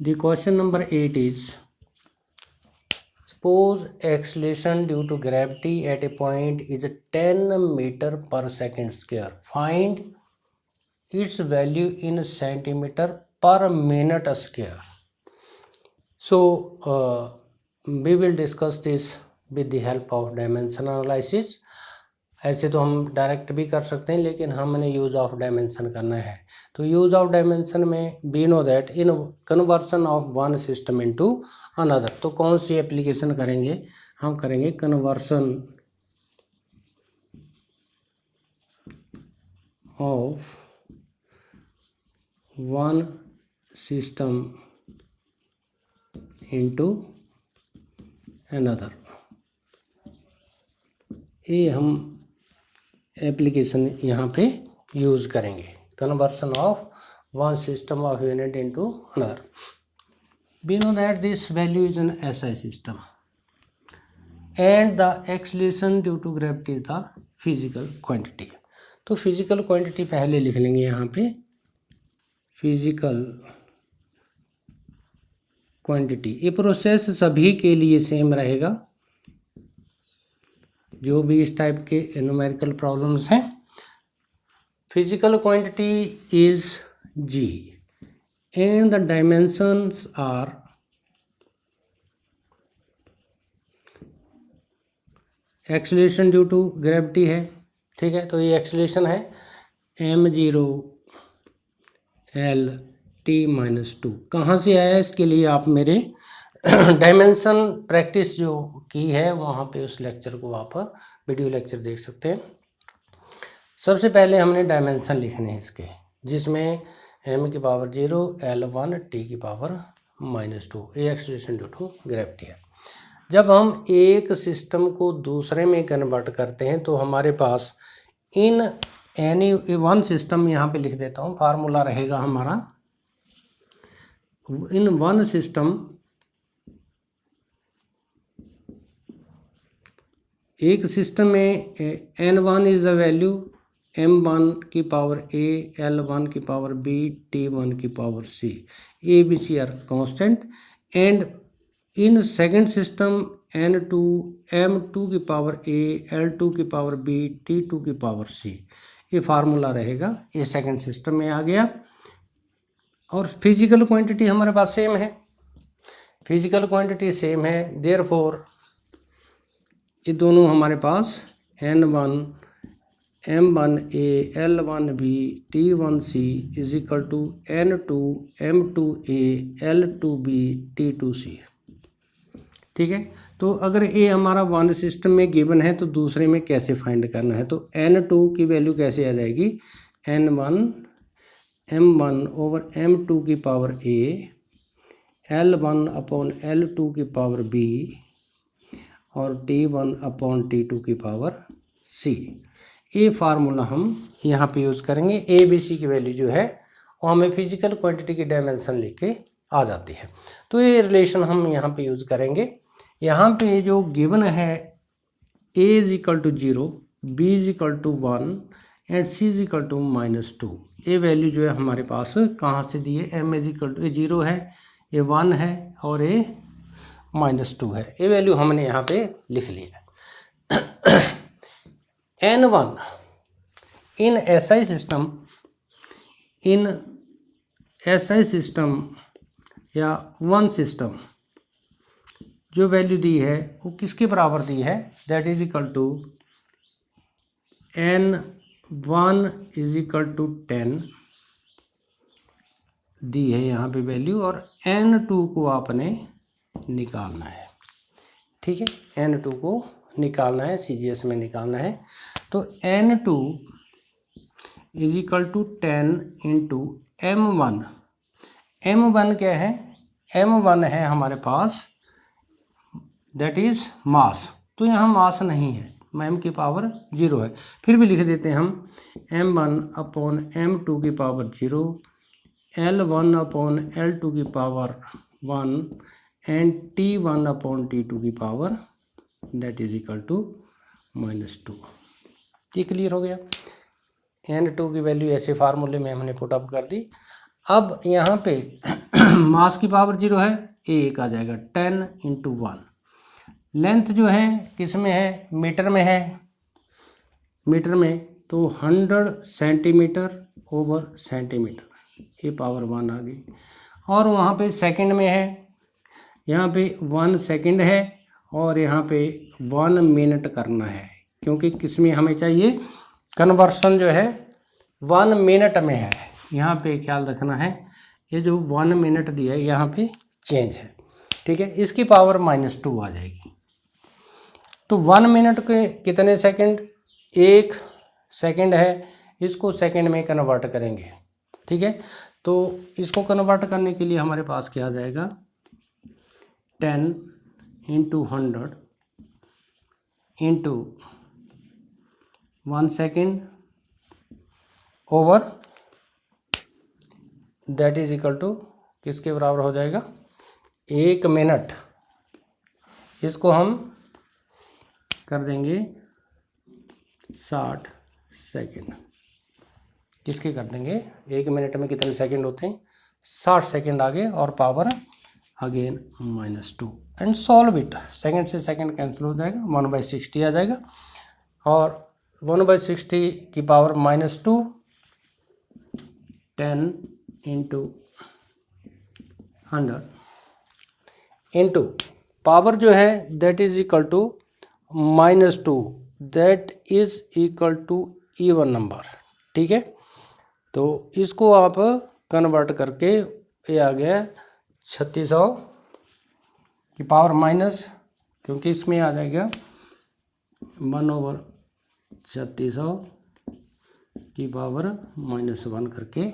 The question number 8 is, suppose acceleration due to gravity at a point is 10 meter per second square. Find its value in centimeter per minute square. So we will discuss this with the help of dimension analysis. ऐसे तो हम direct भी कर सकते हैं, लेकिन हमने use of dimension करना है. तो यूज ऑफ डायमेंशन में we know that in conversion of one system into another. तो कौन सी एप्लीकेशन करेंगे? हम करेंगे conversion of one system into another. ये हम एप्लीकेशन यहाँ पे यूज़ करेंगे. Conversion of one system of unit into another. We know that this value is an SI system and the acceleration due to gravity is the physical quantity. तो physical quantity पहले लिख लेंगे यहाँ पे. Physical quantity, ये process सभी के लिए सेम रहेगा जो भी इस टाइप के न्यूमेरिकल प्रॉब्लम्स हैं. Physical quantity is g and the dimensions are acceleration due to gravity है. ठीक है, तो ये एक्सेलरेशन है m0 l t-2. कहाँ से आया? इसके लिए आप मेरे डायमेंशन प्रैक्टिस जो की है वहाँ पे उस लेक्चर को आप वीडियो लेक्चर देख सकते हैं. सबसे पहले हमने डायमेंशन लिखने हैं इसके, जिसमें m⁻0 l1 t⁻². ये एक्सेलरेशन ड्यू टू ग्रेविटी है. जब हम एक सिस्टम को दूसरे में कन्वर्ट करते हैं तो हमारे पास इन एनी वन सिस्टम, यहाँ पे लिख देता हूँ, फार्मूला रहेगा हमारा. इन वन सिस्टम, एक सिस्टम में n1 is the value m1 की पावर a, l1 की पावर b, t1 की power c. a b c are constant. And in second system n2 m2 की पावर a, l2 की power b, t2 की power c. ये formula रहेगा. ये second system में आ गया. और फिजिकल क्वांटिटी हमारे पास सेम है. फिजिकल क्वांटिटी सेम है, देयरफॉर ये दोनों हमारे पास n1 m1a l1b t1c is equal to n2 m2a l2b t2c. ठीक है, तो अगर ये हमारा वन सिस्टम में गिवन है तो दूसरे में कैसे फाइंड करना है? तो n2 की वैल्यू कैसे आ जाएगी? n1 m1 ओवर m2 की power a l1 upon l2 की पावर b और t1 अपॉन t2 की पावर c. ये फार्मूला हम यहाँ पे यूज़ करेंगे. ए बी सी की वैल्यू जो है वो हमें फिजिकल क्वांटिटी की डायमेंशन लिख के आ जाती है. तो ये रिलेशन हम यहाँ पे यूज़ करेंगे. यहाँ पे जो गिवन है a is equal to 0, b is equal to 1 and c is equal to -2. ये वैल्यू जो है हमारे पास कहाँ से दी है? m इज इक्वल टू, ये 0 है, ये 1 है और ये -2 है. ये वैल्यू हमने यहाँ पे लिख लिया. n1 इन SI सिस्टम या वन सिस्टम जो वैल्यू दी है वो किसके बराबर दी है? That is equal to n1 is equal to 10 दी है यहाँ पे वैल्यू, और n2 को आपने निकालना है. ठीक है, n2 को निकालना है, CGS में निकालना है. तो n2 is equal to 10 into m1. m1 क्या है? m1 है हमारे पास, दैट इज मास. तो यहाँ मास नहीं है, m की पावर 0 है. फिर भी लिख देते हैं हम m1 अपॉन m2 की पावर 0, l1 अपॉन l2 की power 1 and t1 upon t2 की power that is equal to -2. ये क्लियर हो गया. n2 की वैल्यू ऐसे फार्मूले में हमने पुट अप कर दी. अब यहाँ पे मास की पावर 0 है, ए 1 आ जाएगा 10 × 1। लेंथ जो है किस में है, मीटर में है, मीटर में तो 100 सेंटीमीटर/सेंटीमीटर, ये पावर 1 आ गई। और वहाँ पे सेकंड में है, यहाँ पे 1 सेकंड है और यहाँ पे 1 मिनट करना है, क्योंकि किस में हमें चाहिए, कन्वर्सन जो है 1 मिनट में है। यहाँ पे ख्याल रखना है, ये जो 1 मिनट दिया है यहाँ पे चेंज है, ठीक है। इसकी पावर -2 आ जाएगी। तो 1 मिनट के कितने सेकंड, 1 सेकंड है, इसको सेकंड में कन्वर्ट करेंगे, ठीक है। तो इसको कन्वर्ट करने के लिए हमारे पास क्या आ जाएगा, 10 × 100 × 1 second over, that is equal to किसके बराबर हो जाएगा, 1 मिनट। इसको हम कर देंगे 60 सेकेंड। किसके कर देंगे, 1 मिनट में कितने सेकंड होते हैं, 60 सेकंड आगे और power again -2 and solve it. Second से सेकंड कैंसिल हो जाएगा, 1/60 आ जाएगा और 1/60 की पावर -2, 10 × 100 इंटू पावर जो है that is equal to -2, that is equal to even number, ठीक है। तो इसको आप कन्वर्ट करके ये आ गया 3600 की पावर माइनस, क्योंकि इसमें आ जाएगा 1/3600 की पावर -1 करके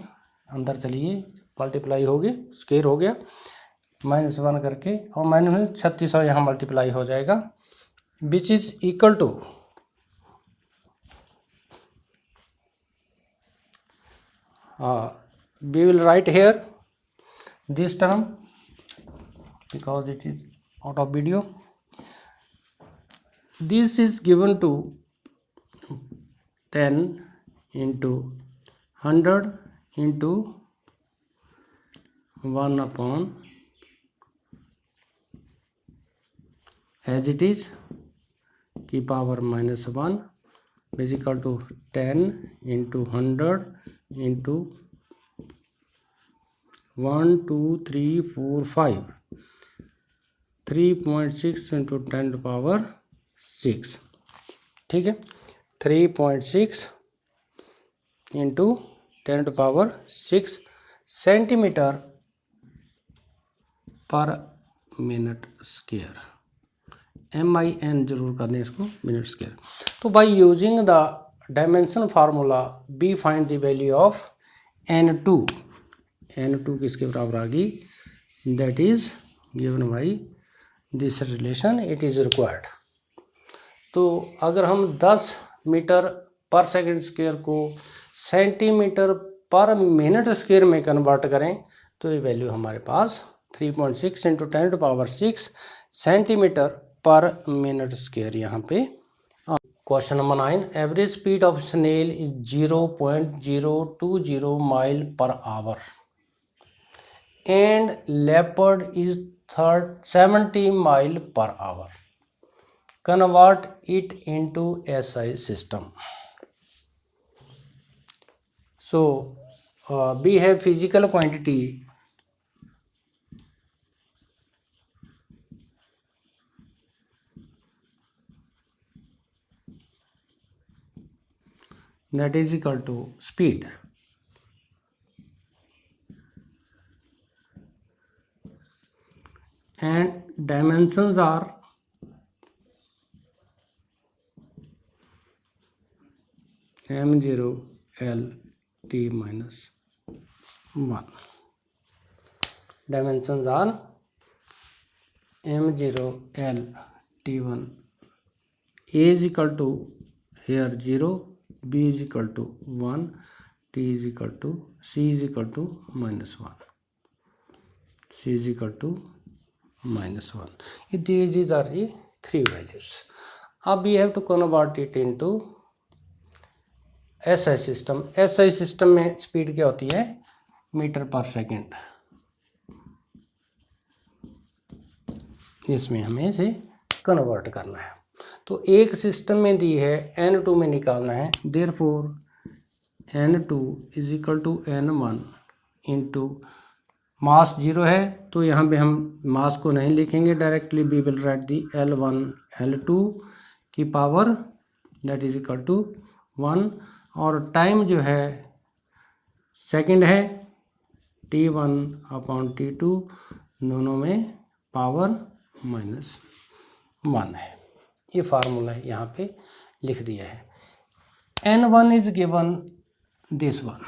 अंदर चलिए, मल्टीप्लाई हो गए, स्क्वायर हो गया, -1 करके और -3600 यहाँ मल्टीप्लाई हो जाएगा, which is equal to we will write here this term because it is out of video. This is given to 10 × 100 into 1 upon as it is की power -1 is equal to 10 × 100 into 1 2 3 4 5 3.6 into 10 to power 6, ठीक है। 3.6 into 10 to power 6 centimetre per minute square, MIN जरूर कर दें इसको, minute square. तो by using the dimension formula we find the value of N2 किसके बराबर आ गई, that is given by this relation, it is required. तो अगर हम 10 मीटर पर सेकंड स्क्वायर को सेंटीमीटर पर मिनट स्क्वायर में कन्वर्ट करें तो ये वैल्यू हमारे पास 3.6 × 10 to power 6 centimetre per minute square यहाँ पे। Question number 9, average speed of snail is 0.020 mile per hour and leopard is 70 mile per hour, convert it into SI system. So we have physical quantity that is equal to speed and dimensions are m0 l t minus 1. Dimensions are m0 l t1. A is equal to here 0, b is equal to 1, t is equal to c is equal to -1, c is equal to -1. These are the three values. Now we have to convert it into SI system. SI system में speed क्या होती है, metre per second, इसमें हमें इसे convert करना है। तो एक सिस्टम में दी है N2 में निकालना है, therefore N2 is equal to N1 into mass 0 है तो यहाँ पे हम मास को नहीं लिखेंगे directly, we will write the L1 L2 की power that is equal to 1, और टाइम जो है सेकंड है, T1 अपॉन T2 दोनों में पावर -1 है। ये फार्मूला है यहाँ पे लिख दिया है। N1 is given this one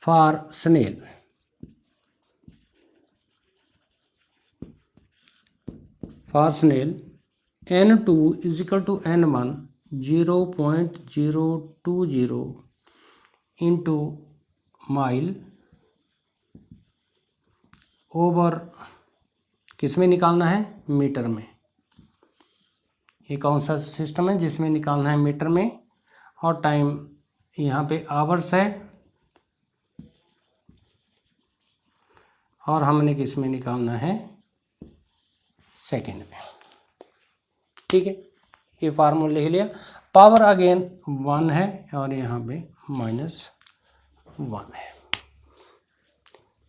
for snail, N2 is equal to N1 0.020 into mile over, किस में निकालना है, मीटर में। ये कौन सा सिस्टम है जिसमें निकालना है मीटर में, और टाइम यहाँ पे आवर्स है, और हमने किस में निकालना है, सेकेंड में। ठीक है, ये फार्मूला लिख लिया। पावर अगेन 1 है और यहाँ पे -1 है।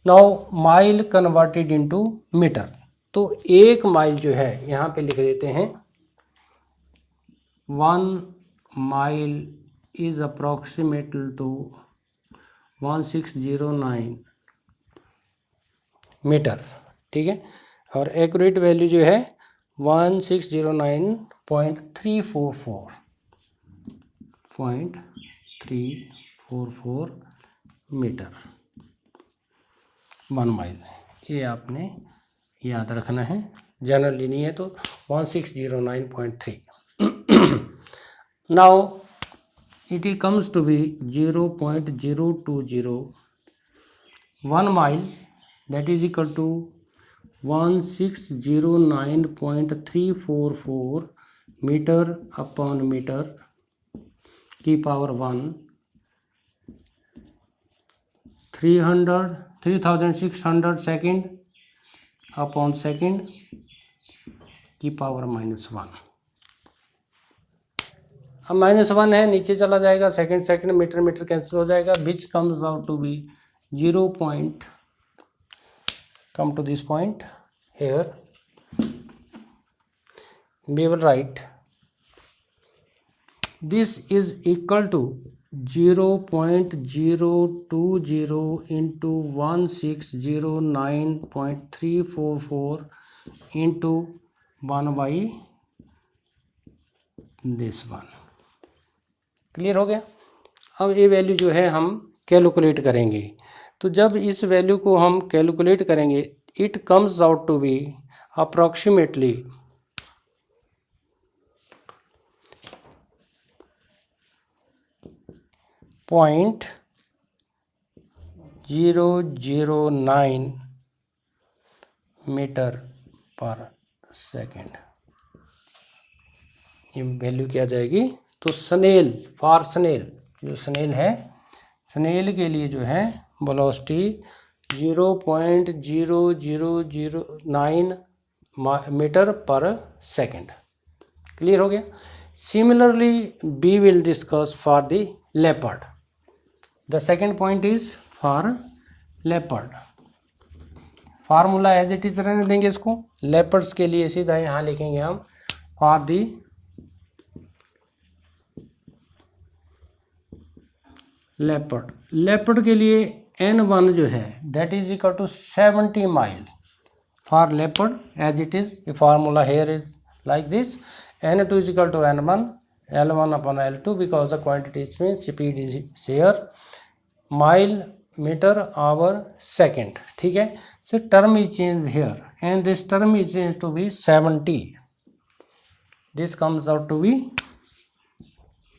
Now mile converted into metre, तो एक माइल जो है यहाँ पे लिख देते हैं 1 माइल इज अप्रोक्सीमेटल टू 1609 मीटर। ठीक है, और एक्यूरेट वैल्यू जो है 1609.344 मीटर 1 माइल। ये आपने याद रखना है, जनरली नहीं है तो 1609.3। Now it comes to be 0.020 1 mile that is equal to 1609.344 metre upon metre की पावर 1, 3600 सेकेंड अपॉन सेकेंड की पावर -1। अब -1 है, नीचे चला जाएगा, सेकेंड मीटर मीटर कैंसिल हो जाएगा, which comes out to be 0. Come to this point here, we will write this is equal to 0.020 into 1609.344 into 1 by this one। Clear हो गया। अब ये वैल्यू जो है हम कैलकुलेट करेंगे, तो जब इस वैल्यू को हम कैलकुलेट करेंगे it comes out to be approximately 0.009 metre per second. ये वैल्यू क्या जाएगी, तो स्नेल फॉर स्नेल, जो स्नेल है, स्नेल के लिए जो है velocity 0.0009 metre per second. Clear हो गया। Similarly we will discuss for the leopard. The second point is for leopard. Formula as it is रहने देंगे इसको। लेपर्ड्स के लिए सीधा यहाँ लिखेंगे हम फॉर दी लेपर्ड के लिए N1 जो है that is equal to 70 mile for leopard as it is. The formula here is like this, N2 is equal to N1 L1 upon L2 because the quantities mean speed is here, mile meter hour second। ठीक है, so term is changed here and this term is changed to be 70, this comes out to be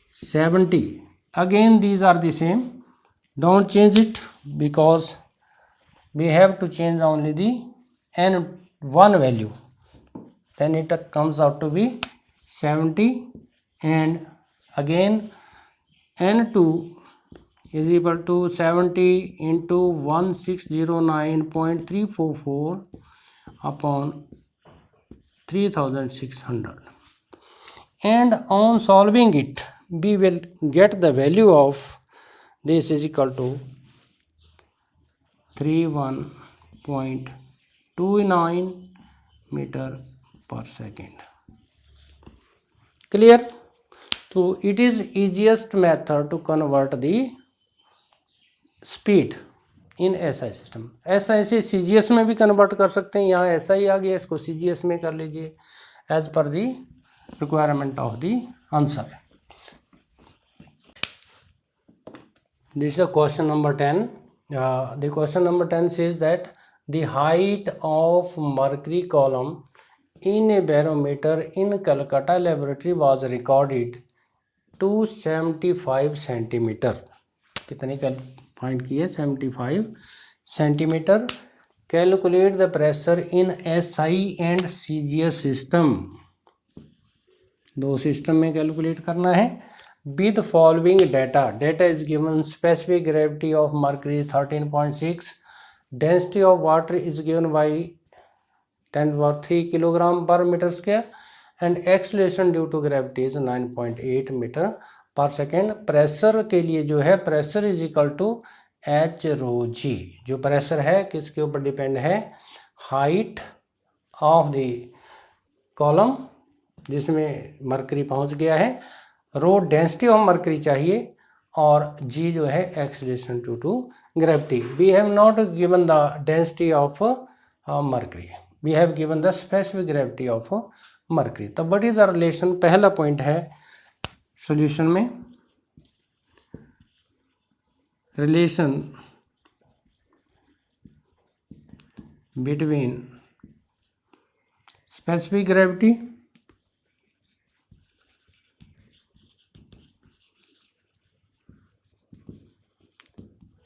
70। again these are the same, don't change it because we have to change only the N1 value, then it comes out to be 70 and again N2 is equal to 70 into 1609.344 upon 3600, and on solving it we will get the value of this is equal to 31.29 meter per second. Clear? So it is easiest method to convert the speed in SI system. SI से CGS में भी convert कर सकते हैं. यहाँ SI आ गया, इसको CGS में कर लीजिए as per the requirement of the answer. This is a question number 10. The question number 10 says that the height of mercury column in a barometer in Calcutta laboratory was recorded 275 centimeter. कितनी find की है? 75 centimetre. Calculate the pressure in SI and CGS system. दो system में calculate करना है. With following data is given. Specific gravity of mercury is 13.6. Density of water is given by 10⁻³ kilogram per meter square, and acceleration due to gravity is 9.8 meter per second. Pressure के लिए जो है, pressure is equal to H rho g. जो pressure है किसके ऊपर depend है? Height of the column जिसमें मरकरी पहुंच गया है. रो डेंसिटी ऑफ मरकरी चाहिए, और जी जो है acceleration due to gravity. We have not given the density of mercury, we have given the specific gravity of mercury. तो व्हाट इज द रिलेशन? पहला पॉइंट है सॉल्यूशन में, relation between specific gravity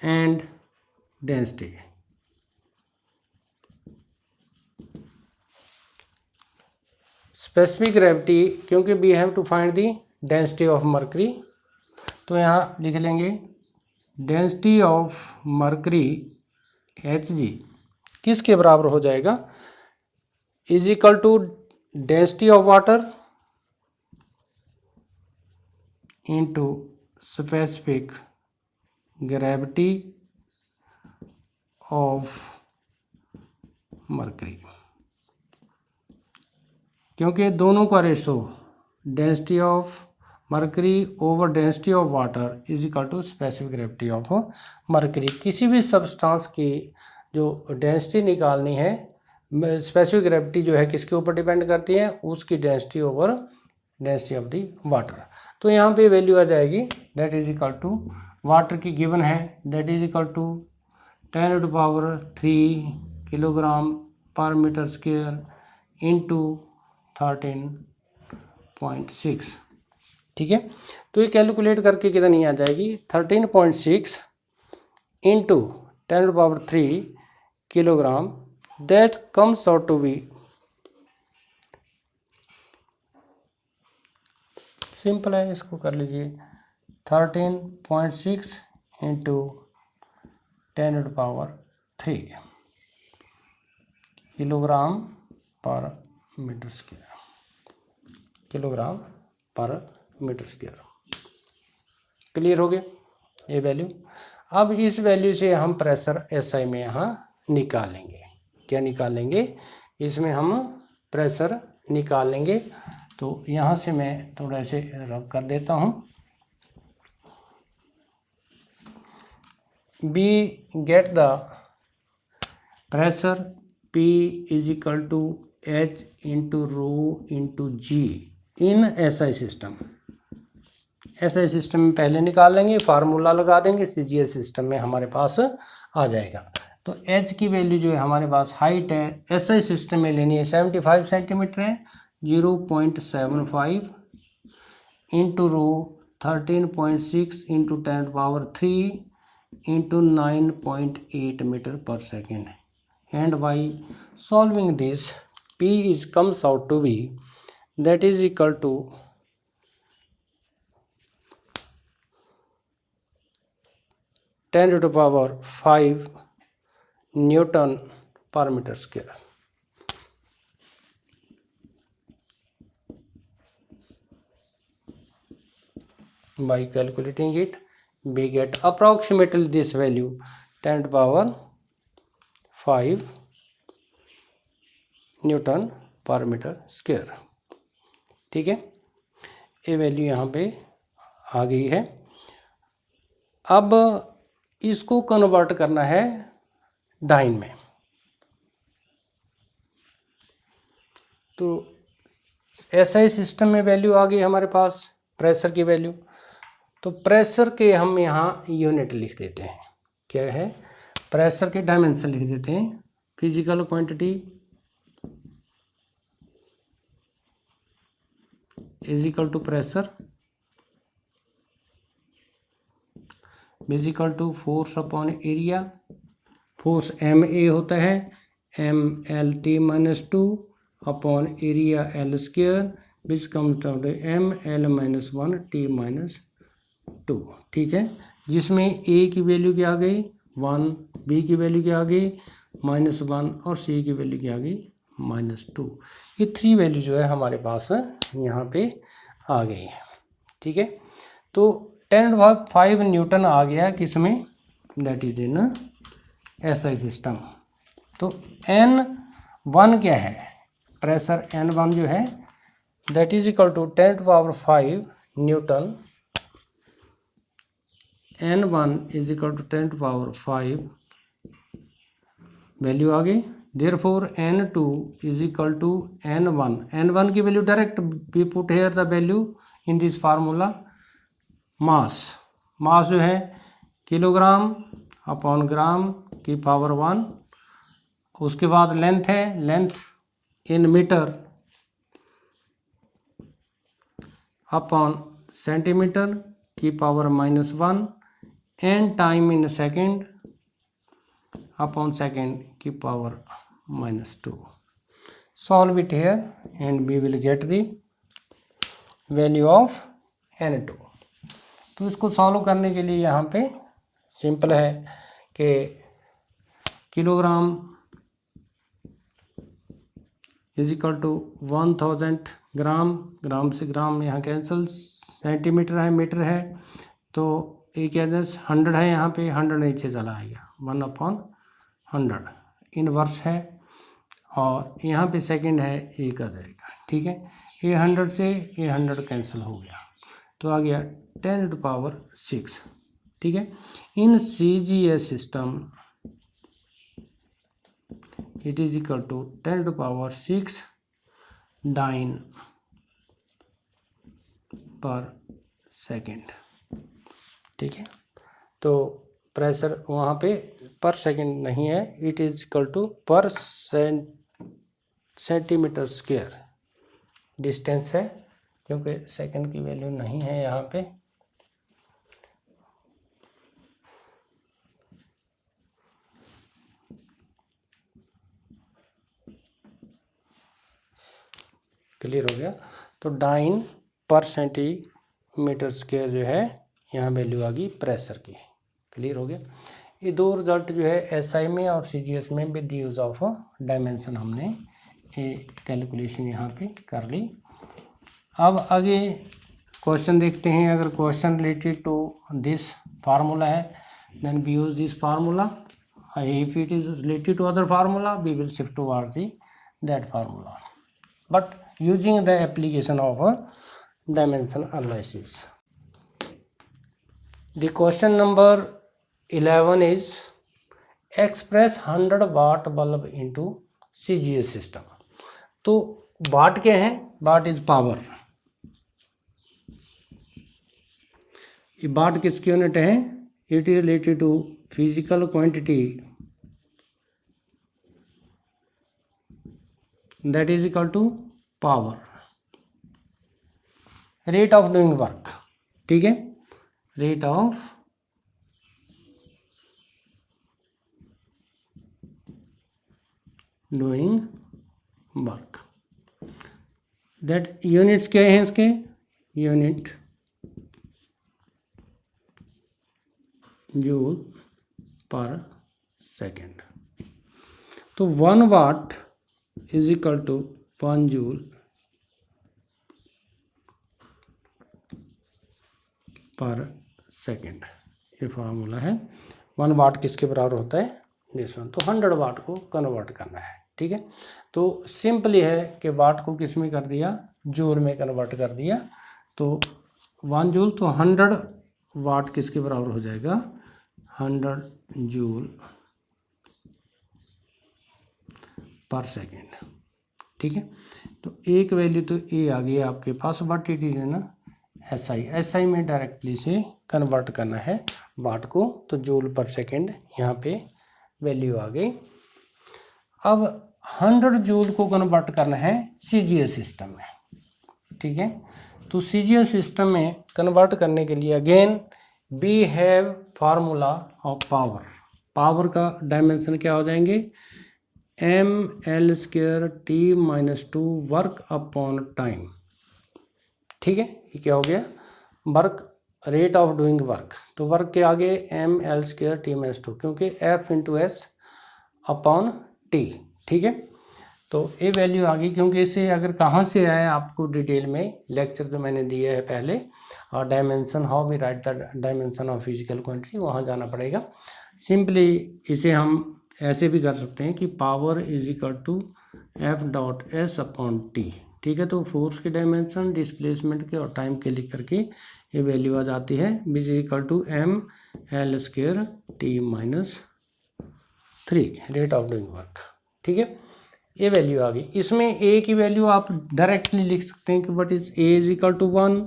and density. Specific gravity, क्योंकि we have to find the density of mercury, तो यहाँ लिख लेंगे density of mercury Hg किसके बराबर हो जाएगा? Is equal to density of water into specific gravity of mercury. क्योंकि दोनों का ratio density of mercury over density of water is equal to specific gravity of mercury. किसी भी सब्सटेंस की जो डेंसिटी निकालनी है, स्पेसिफिक ग्रेविटी जो है किसके ऊपर डिपेंड करती है? उसकी density over density of the water. तो यहाँ पे वैल्यू आ जाएगी that is equal to, water की गिवन है, that is equal to 10⁻³ kilogram per metre square into 13.6. ठीक है, तो ये कैलकुलेट करके कितनी आ जाएगी? 13.6 into 10⁻³ kilogram. That comes out to be, simple है, इसको कर लीजिए 13.6 into 10⁻³ kilogram per metre square, kilogram per metre square. Clear हो गया ये वैल्यू? अब इस वैल्यू से हम प्रेशर SI में यहाँ निकालेंगे. क्या निकालेंगे? इसमें हम प्रेशर निकालेंगे. तो यहाँ से मैं थोड़ा ऐसे रब कर देता हूँ. we get the pressure P is equal to H into rho into G in SI system. SI system में पहले निकाल लेंगे, फार्मूला लगा देंगे, CGS सिस्टम में हमारे पास आ जाएगा. तो H की वैल्यू जो है हमारे पास, हाइट है SI सिस्टम में लेनी है 75 सेंटीमीटर है, 0.75 into rho 13.6 into 10⁻³ into 9.8 meter per second. And by solving this, P is comes out to be, that is equal to 10⁵ Newton per meter square. by calculating it we get approximately this value 10 to power 5 Newton per metre square. ठीक है, ये value यहाँ पे आ गई है। अब इसको convert करना है डाइन में, तो एसआई सिस्टम में वैल्यू आ गई हमारे पास प्रेशर की वैल्यू। तो प्रेशर के हम यहाँ यूनिट लिख देते हैं, क्या है, प्रेशर के डायमेंशन लिख देते हैं, physical quantity is equal to pressure is equal to force upon area. Force M A होता है, M L T minus 2 upon area L square which comes to M L minus 1 T minus 2। ठीक है, जिसमें ए की value क्या आ गई 1, B की value क्या आ गई -1 और सी की वैल्यू क्या आ गई -2। ये 3 वैल्यू जो है हमारे पास यहाँ पे आ गई है। ठीक है, तो 10⁵ न्यूटन आ गया किसमें, that is in SI system. तो N1 क्या है, प्रेशर N1 जो है that is equal to 10⁵ newton. N1 is equal to 10⁵ value आ गई। Therefore N2 is equal to N1। N1 की value direct we put here the value in this formula. Mass जो है kilogram upon gram की power 1। उसके बाद length है, length in metre upon centimetre की power -1 and time in second upon second की power -2। Solve it here and we will get the value of N2। तो इसको सॉल्व करने के लिए यहाँ पे सिंपल है कि किलोग्राम इज इक्वल टू 1000 ग्राम, ग्राम से ग्राम यहाँ कैंसल, सेंटीमीटर है मीटर है, तो एक 100 है, यहाँ पे 100 नीचे चला आएगा 1/100 इनवर्स है, और यहाँ पे सेकंड है 1 आ जाएगा। ठीक है, ये 100 से ये 100 कैंसिल हो गया, तो आ गया 10⁶। ठीक है, in CGS system it is equal to 10⁶ dyne per second. ठीक है, तो प्रेशर वहाँ पे पर सेकेंड नहीं है, इट इज इक्वल टू पर सेंटीमीटर स्क्वायर डिस्टेंस है, क्योंकि सेकेंड की वैल्यू नहीं है यहाँ पे। क्लियर हो गया, तो डाइन पर सेंटीमीटर स्क्वायर जो है यहाँ वैल्यू आ गई प्रेशर की। क्लियर हो गया, ये 2 रिजल्ट जो है एसआई में और सीजीएस में विद यूज ऑफ डायमेंशन हमने ये कैलकुलेशन यहाँ पे कर ली। अब आगे क्वेश्चन देखते हैं। अगर question related to this formula है then we use this formula, if it is related to other formula we will shift towards that formula, but using the application of a dimension analysis. The question number 11 is express 100 watt bulb into CGS system. तो वाट क्या है, what is power. ये वाट किसकी unit है, it is related to physical quantity that is equal to power, rate of doing work. ठीक है, rate of doing work, that units क्या हैं इसके, यूनिट जूल पर सेकेंड। तो 1 watt is equal to 1 joule per second, ये formula है। 1 वाट किसके बराबर होता है, दिस वन। तो 100 वाट को कन्वर्ट करना है, ठीक है। तो सिंपली है कि वाट को किस में कर दिया, जूल में कन्वर्ट कर दिया। तो 1 जूल, तो 100 वाट किसके बराबर हो जाएगा, 100 जूल पर सेकेंड, ठीक है। तो एक वैल्यू तो ए आ गई आपके पास, बट इट इज ना एसआई में डायरेक्टली से कन्वर्ट करना है वाट को, तो जूल पर सेकेंड यहाँ पे वैल्यू आ गई। अब 100 जूल को कन्वर्ट करना है सीजीएस सिस्टम में, ठीक है। तो सीजीएस सिस्टम में कन्वर्ट करने के लिए again we have formula of power. Power का डायमेंशन क्या हो जाएंगे, ml² T-2 work upon time, ठीक है। ये क्या हो गया, work, rate of doing work. तो वर्क के आगे ml² T-2, क्योंकि F/S अपॉन T, ठीक है। तो ये वैल्यू आ गई, क्योंकि इसे अगर कहाँ से आया आपको डिटेल में लेक्चर जो मैंने दिया है पहले, और dimension, how we write the dimension of physical quantity, वहाँ जाना पड़ेगा। सिंपली इसे हम ऐसे भी कर सकते हैं कि power is equal to F.S upon T, ठीक है। तो फोर्स के डायमेंशन, डिस्प्लेसमेंट के और टाइम के लिख करके ये वैल्यू आ जाती है, b is equal to ml² T-3 rate of doing work, ठीक है। ये वैल्यू आ गई। इसमें ए की वैल्यू आप डायरेक्टली लिख सकते हैं कि what is a is equal to 1,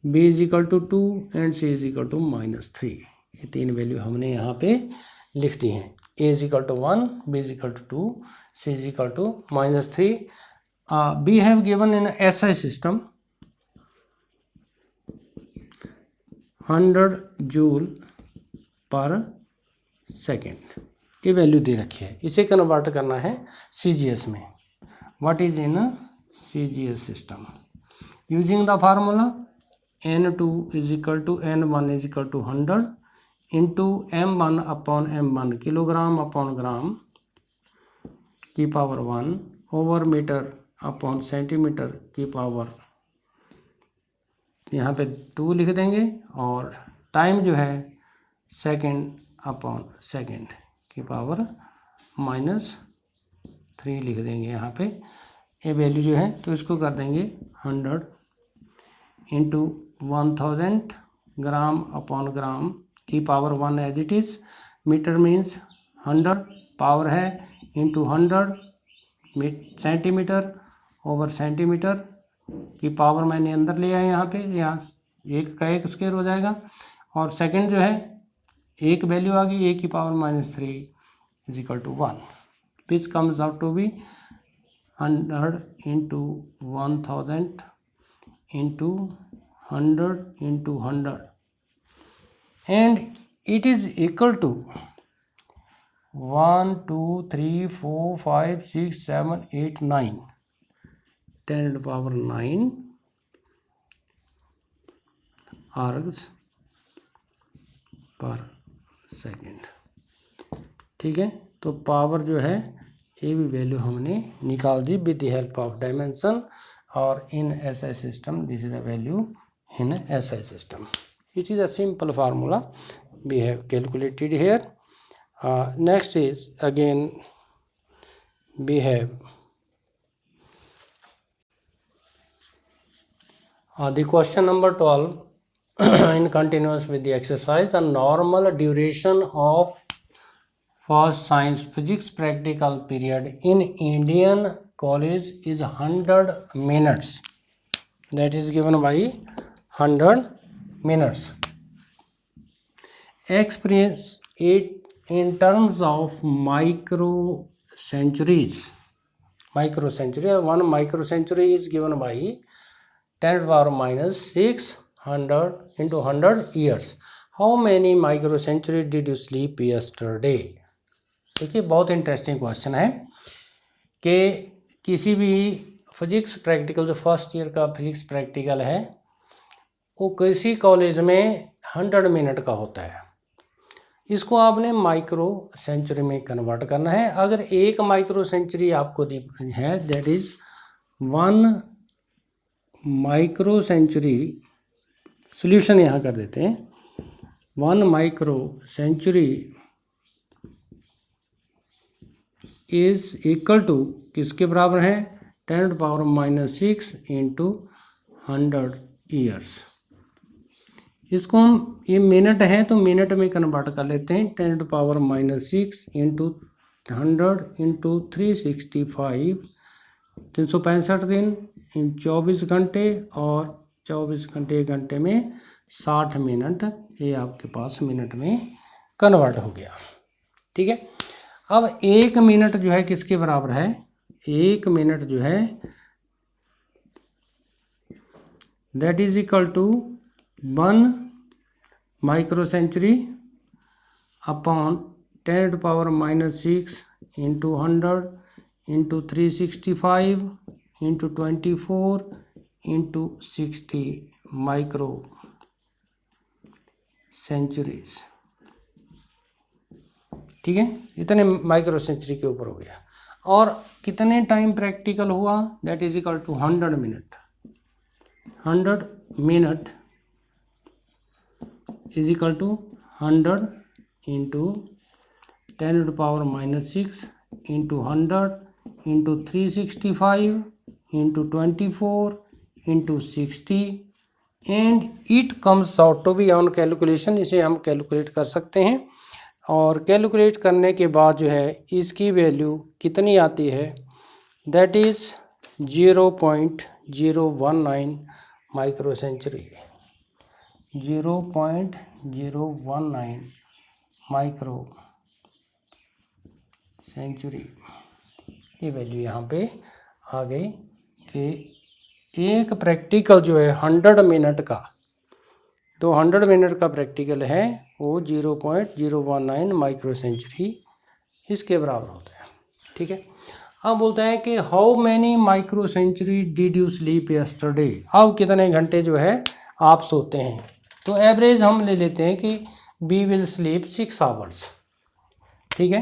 B is equal to 2 and c is equal to -3। ये 3 वैल्यू हमने यहाँ पे लिख दी हैं। A is equal to 1, B is equal to 2, C is equal to -3। We have given in SI system 100 joule per second, ये वैल्यू दे रखी है। इसे कन्वर्ट करना है सीजीएस में। What is in CGS system, using the formula N2 is equal to N1 is equal to 100 into M1 upon M1, kilogram upon gram की power 1 over metre upon centimetre की पावर, यहाँ पे 2 लिख देंगे, और टाइम जो है सेकेंड अपॉन सेकेंड की पावर -3 लिख देंगे यहाँ पे। ये वैल्यू जो है, तो इसको कर देंगे 100 इंटू 1000 ग्राम अपॉन ग्राम की power 1 as it is, metre means 100 power है इंटू 100 सेंटीमीटर ओवर सेंटीमीटर की पावर मैंने अंदर लिया है यहाँ पे, यहाँ एक का एक स्क्वायर हो जाएगा, और सेकंड जो है एक वैल्यू आ गई, ए की power -3 is equal to 1, which comes out to be 100 into 1000 into 100 into 100 and it is equal to 1 2 3 4 5 6 7 8 9 10⁻⁹ args पर सेकेंड, ठीक है। तो पावर जो है, ये भी वैल्यू हमने निकाल दी with the help of dimension, और in SI system this is a value in SI system. It is a simple formula we have calculated here. Next is again we have the question number 12 in continuous with the exercise, the normal duration of first science physics practical period in Indian college is 100 minutes. That is given by 100 minutes. Experience it in terms of microcenturies. Microcentury, 1 microcentury is given by 10⁻⁻600 into 100 years. How many microcenturies did you sleep yesterday? देखिए, बहुत interesting question है कि किसी भी physics practical, जो first year का physics practical है, वो किसी कॉलेज में 100 मिनट का होता है। इसको आपने माइक्रो सेंचुरी में कन्वर्ट करना है। अगर एक माइक्रो सेंचुरी आपको दी है, that is 1 micro century solution यहाँ कर देते हैं। 1 micro century is equal to किसके बराबर है? 10⁻⁻6 इंटू 100 ईयर्स। इसको हम, ये मिनट है तो मिनट में कन्वर्ट कर लेते हैं। 10⁻⁻6 इंटू 100 इंटू 365, 365 दिन इन 24 घंटे, और 24 घंटे एक घंटे में 60 मिनट, ये आपके पास मिनट में कन्वर्ट हो गया। ठीक है। अब 1 मिनट जो है किसके बराबर है? 1 मिनट जो है that is equal to 1 micro century upon 10⁻⁻6 into 100 into 365 into 24 into 60 micro centuries. ठीक है, इतने माइक्रो सेंचुरी के ऊपर हो गया। और कितने टाइम प्रैक्टिकल हुआ? That is equal to 100 minute. 100 minute is equal to 100 into 10⁻⁻6 into 100 into 365 into 24 into 60 and it comes out to be on calculation. इसे हम कैलकुलेट कर सकते हैं, और कैलकुलेट करने के बाद जो है इसकी वैल्यू कितनी आती है? That is 0.019 micro century. 0.019 micro century, ये वैल्यू यहाँ पे आ गई कि एक प्रैक्टिकल जो है 100 मिनट का, तो 100 मिनट का प्रैक्टिकल है वो 0.019 माइक्रो सेंचुरी इसके बराबर होता है। ठीक है। अब बोलता है कि how many micro century did you sleep yesterday? अब कितने घंटे जो है आप सोते हैं? तो एवरेज हम ले लेते हैं कि वी विल स्लीप 6 आवर्स। ठीक है,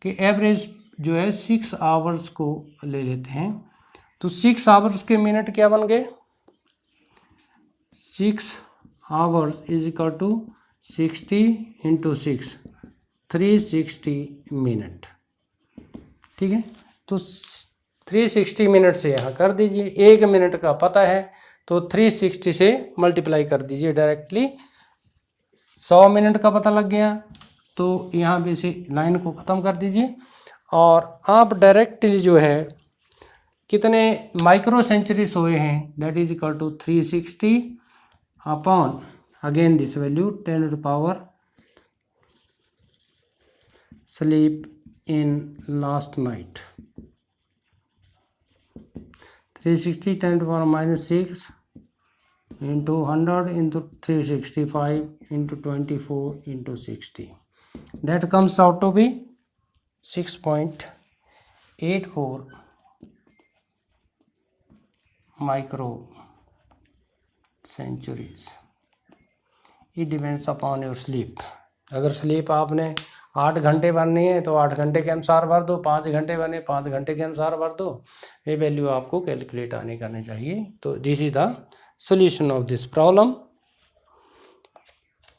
कि एवरेज जो है 6 आवर्स को ले लेते हैं। तो 6 आवर्स के मिनट क्या बन गए? 6 hours is equal to 60 into 6, 360 minute. ठीक है, तो 360 मिनट से यहाँ कर दीजिए। 1 मिनट का पता है तो 360 से मल्टीप्लाई कर दीजिए डायरेक्टली। 100 मिनट का पता लग गया तो यहाँ पे से लाइन को ख़त्म कर दीजिए, और आप डायरेक्टली जो है कितने माइक्रो सेंचुरी सोए हैं? That is equal to 360 upon again this value 10 power sleep in last night. 360 10⁻⁻6 into 100 into 365 into 24 into 60, that comes out to be 6.84 micro centuries. It depends upon your sleep. अगर sleep आपने 8 घंटे भरनी है तो 8 घंटे के अनुसार भर दो, 5 घंटे भरने 5 घंटे के अनुसार भर दो। ये वैल्यू आपको कैलकुलेट आने करनी चाहिए। तो this is the solution of this problem.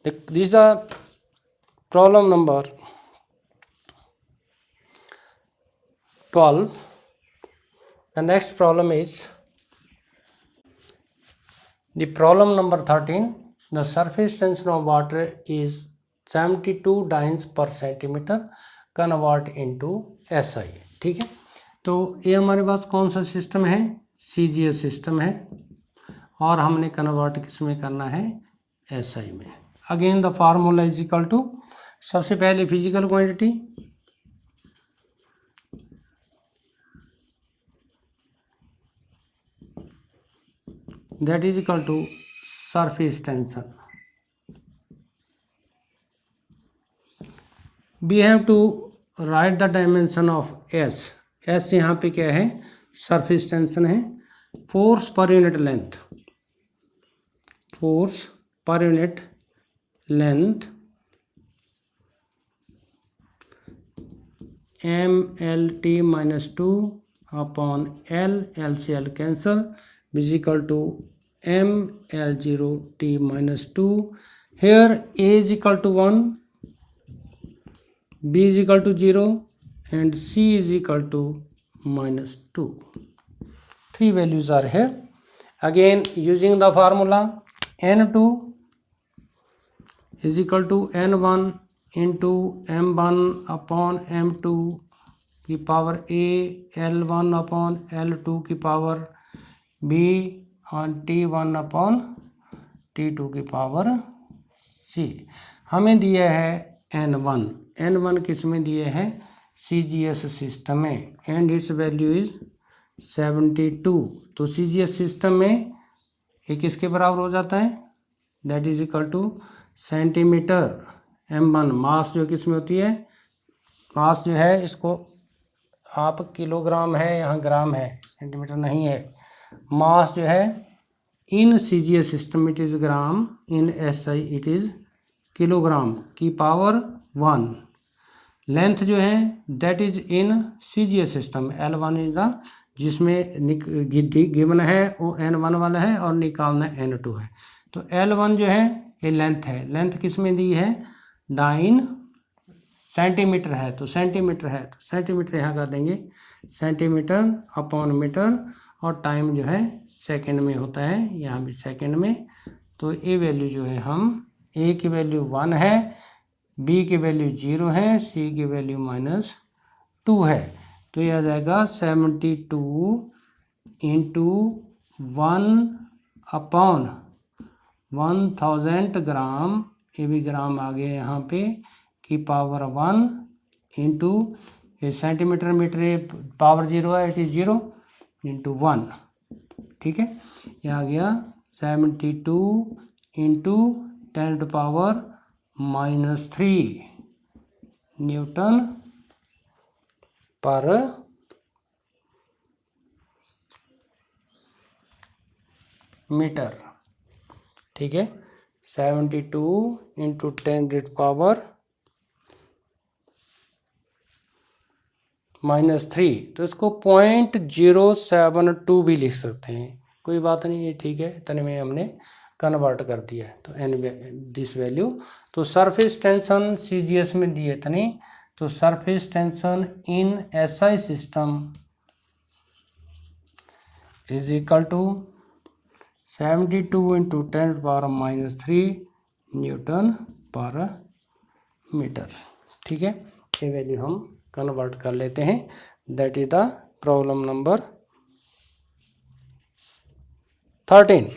This is the problem number 12. The next problem is the problem number 13. The surface tension of water is 72 dynes per centimeter convert into SI। ठीक है, तो ये हमारे पास कौन सा system है? CGS system है, और हमने कन्वर्ट किस में करना है? SI में। Again the formula is equal to, सबसे पहले physical quantity that is equal to surface tension. We have to write the dimension of S. S यहाँ पे क्या है? surface tension है। force per unit length, force per unit length MLT minus 2 upon L, L से L cancel, is equal to mL0t minus 2. Here a is equal to 1, b is equal to 0 and c is equal to minus 2. Three values are here. Again using the formula, n2 is equal to n1 into m1 upon m2 की power a, l1 upon l2 की power b और t1 upon t2 की power c. हमें दिया है n1 किस में दिए हैं, CGS सिस्टम में, एंड इट्स वैल्यू इज 72. तो CGS सिस्टम में ये किसके बराबर हो जाता है, that is equal two centimetre. m1 मास जो किस में होती है, मास जो है इसको आप किलोग्राम है, यहाँ ग्राम है, सेंटीमीटर नहीं है. मास जो है in CGS system it is gram, in SI it is kilogram की पावर 1. लेंथ जो है that is in CGS system, L1 is the, जिसमें गिवन है वो n1 वाला है और निकालना n2 है. तो L1 जो है ये लेंथ है, लेंथ किस में दी है, 9 सेंटीमीटर है, तो सेंटीमीटर है तो सेंटीमीटर यहाँ कर देंगे, सेंटीमीटर अपॉन मीटर, और टाइम जो है सेकंड में होता है, यहाँ भी सेकंड में. तो ये वैल्यू जो है हम, ए की वैल्यू 1 है, बी की वैल्यू 0 है, सी की वैल्यू -2 है. तो ये आ जाएगा 72 इंटू 1 अपॉन 1000 ग्राम, ये भी ग्राम आ गया यहाँ पे, की पावर 1 इंटू ये सेंटीमीटर मीटर पावर 0 है, इट इज़ 0 इंटू 1. ठीक है, ये आ गया 72 इंटू 10⁻³ न्यूटन पर मीटर. ठीक है, 72 इंटू 10⁻³ -3, तो इसको 0.072 भी लिख सकते हैं, कोई बात नहीं, ये ठीक है, इतने में हमने कन्वर्ट कर दिया है. तो एन दिस वैल्यू, तो सरफेस टेंशन CGS में दिए इतनी, तो surface tension in SI system is equal to 72 into 10⁻³ newton per metre. ठीक है, ये वैल्यू हम कन्वर्ट कर लेते हैं. That is the problem number 13.